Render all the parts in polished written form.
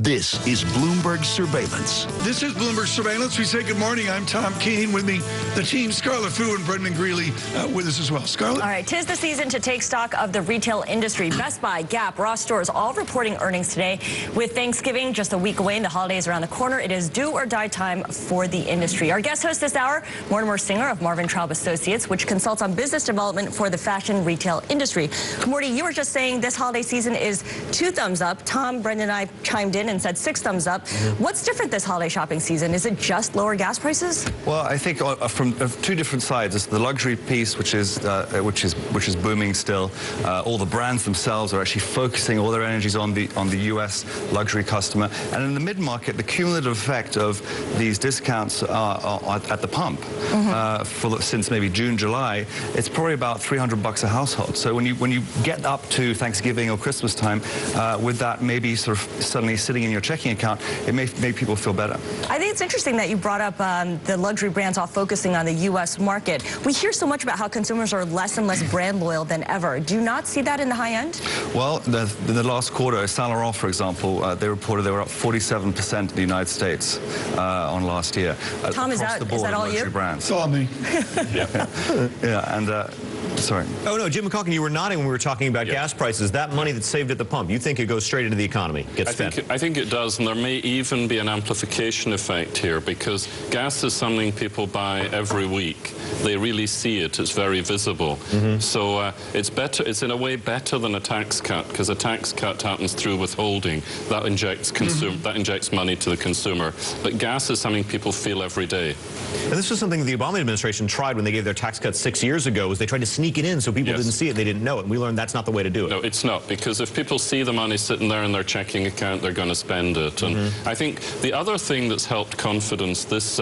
This is Bloomberg Surveillance. This is Bloomberg Surveillance. We say good morning. I'm Tom Keene. With me, the team, Scarlett Fu and Brendan Greeley with us as well. Scarlett? All right, 'tis the season to take stock of the retail industry. Best Buy, Gap, Ross Stores, all reporting earnings today. With Thanksgiving just a week away and the holidays around the corner, it is do or die time for the industry. Our guest host this hour, Mortimer Singer of Marvin Traub Associates, which consults on business development for the fashion retail industry. Morty, you were just saying this holiday season is 2 thumbs up. Tom, Brendan, and I chimed in and said 6 thumbs up. What's different this holiday shopping season? Is it just lower gas prices? Well, I think from 2 different sides. It's the luxury piece, which is booming still. All the brands themselves are actually focusing all their energies on the U.S. luxury customer. And in the mid-market, the cumulative effect of these discounts are at the pump since maybe June, July. It's probably about $300 a household. So when you get up to Thanksgiving or Christmas time, with that maybe sort of suddenly sitting in your checking account, it may make people feel better. I think it's interesting that you brought up the luxury brands all focusing on the U.S. market. We hear so much about how consumers are less and less brand loyal than ever. Do you not see that in the high end? Well, in the last quarter, Saint Laurent, for example, they reported they were up 47% in the United States on last year. Tom, is that all you? Brands. It's all me. Yeah, and sorry. Oh, no, Jim McCawken, you were nodding when we were talking about gas prices. That money that's saved at the pump, you think it goes straight into the economy, gets spent? I think it does, and there may even be an amplification effect here, because gas is something people buy every week. They really see it. It's very visible. So it's better. It's in a way better than a tax cut, because a tax cut happens through withholding. That injects that injects money to the consumer. But gas is something people feel every day. And this was something the Obama administration tried when they gave their tax cuts 6 years ago, was they tried to sneak it in so people didn't see it, they didn't know it. And we learned that's not the way to do it. No, it's not, because if people see the money sitting there in their checking account, they're going to spend it. And I think the other thing that's helped confidence this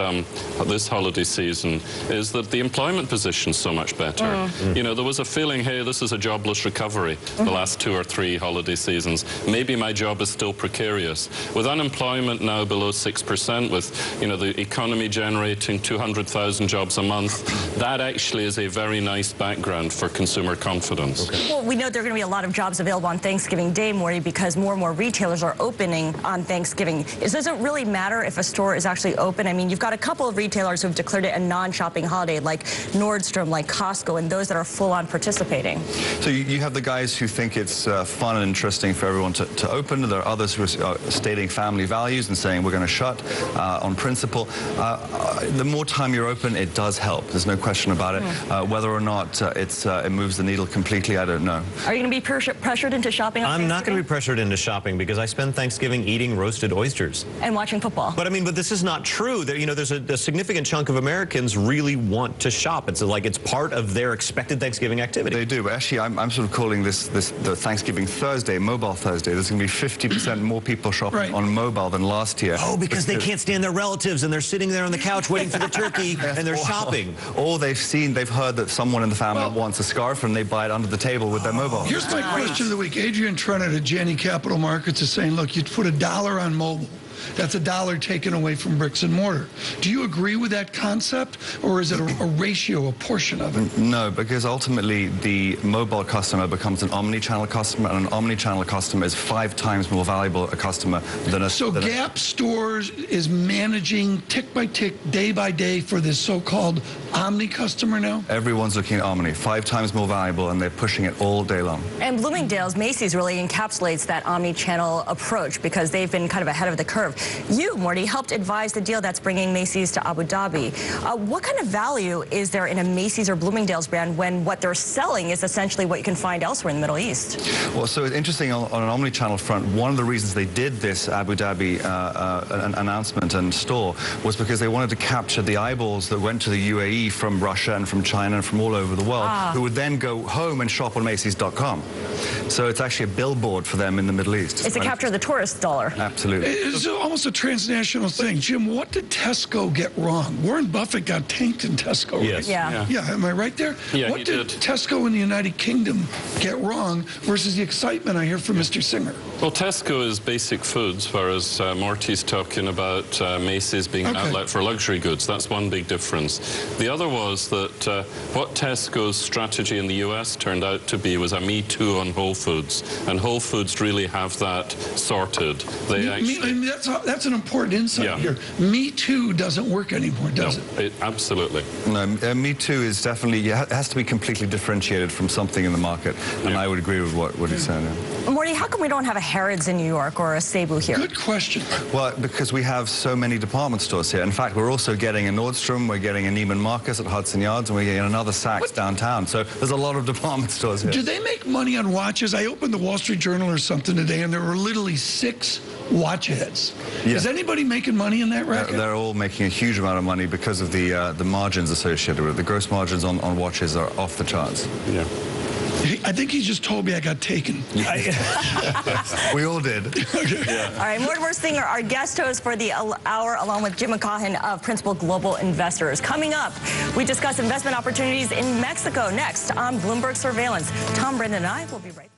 holiday season is that the employment position's so much better. You know, there was a feeling, hey, this is a jobless recovery the last 2 or 3 holiday seasons. Maybe my job is still precarious. With unemployment now below 6%, with, you know, the economy generating 200,000 jobs a month, that actually is a very nice background for consumer confidence. Well, we know there are going to be a lot of jobs available on Thanksgiving Day, Morty, because more and more retailers are opening on Thanksgiving. Does it really matter if a store is actually open? I mean, you've got a couple of retailers who have declared it a non-shopping holiday, like Nordstrom, like Costco, and those that are full-on participating. So you have the guys who think it's fun and interesting for everyone to open. There are others who are stating family values and saying we're going to shut on principle. The more time you're open, it does help. There's no question about it. Whether or not it moves the needle completely, I don't know. Are you going to be pressured into shopping on I'm not going to be pressured into shopping because I spend Thanksgiving eating roasted oysters. And watching football. But I mean, this is not true. There, you know, there's a significant chunk of Americans really want to shop. It's like it's part of their expected Thanksgiving activity. They do, but actually I'm sort of calling the Thanksgiving Thursday, Mobile Thursday. There's going to be 50% more people shopping on mobile than last year. Oh, because they can't stand their relatives and they're sitting there on the couch waiting for the turkey and they're shopping. Or they've heard that someone in the family wants a scarf and they buy it under the table with their mobile. Here's my question of the week. Adrian Trennett at Janney Capital Markets is saying, look, you put $1 on mobile. That's $1 taken away from bricks and mortar. Do you agree with that concept, or is it a ratio, a portion of it? No, because ultimately the mobile customer becomes an omni-channel customer, and an omni-channel customer is 5 times more valuable a customer than a... So Gap Stores is managing tick by tick, day by day for this so-called omni customer now? Everyone's looking at omni, 5 times more valuable, and they're pushing it all day long. And Bloomingdale's, Macy's really encapsulates that omni-channel approach because they've been kind of ahead of the curve. You, Morty, helped advise the deal that's bringing Macy's to Abu Dhabi. What kind of value is there in a Macy's or Bloomingdale's brand when what they're selling is essentially what you can find elsewhere in the Middle East? Well, so it's interesting on an omni-channel front, one of the reasons they did this Abu Dhabi announcement and store was because they wanted to capture the eyeballs that went to the UAE from Russia and from China and from all over the world, who would then go home and shop on Macy's.com. So it's actually a billboard for them in the Middle East. It's a capture of the tourist dollar. Absolutely. So almost a transnational thing. Jim, what did Tesco get wrong? Warren Buffett got tanked in Tesco, right? Yes. Yeah. Yeah, am I right there? Yeah, what he did did. Tesco in the United Kingdom get wrong versus the excitement I hear from Mr. Singer? Well, Tesco is basic foods, whereas Morty's talking about Macy's being an outlet for luxury goods. That's one big difference. The other was that what Tesco's strategy in the US turned out to be was a Me Too on Whole Foods, and Whole Foods really have that sorted. They That's an important insight here. Me Too doesn't work anymore, does it? Absolutely. No, Me Too is definitely, it has to be completely differentiated from something in the market, and I would agree with what he's saying. Morty, how come we don't have a Harrods in New York or a Cebu here? Good question. Well, because we have so many department stores here. In fact, we're also getting a Nordstrom, we're getting a Neiman Marcus at Hudson Yards, and we're getting another Saks downtown. So there's a lot of department stores here. Do they make money on watches? I opened the Wall Street Journal or something today, and there were literally 6 watch heads. Yeah. Is anybody making money in that racket? They're all making a huge amount of money because of the margins associated with it. The gross margins on watches are off the charts. Yeah. I think he just told me I got taken. We all did. All right, Mortimer Singer, our guest host for the hour, along with Jim McCaughan of Principal Global Investors. Coming up, we discuss investment opportunities in Mexico next on Bloomberg Surveillance. Tom, Brendan, and I will be right back.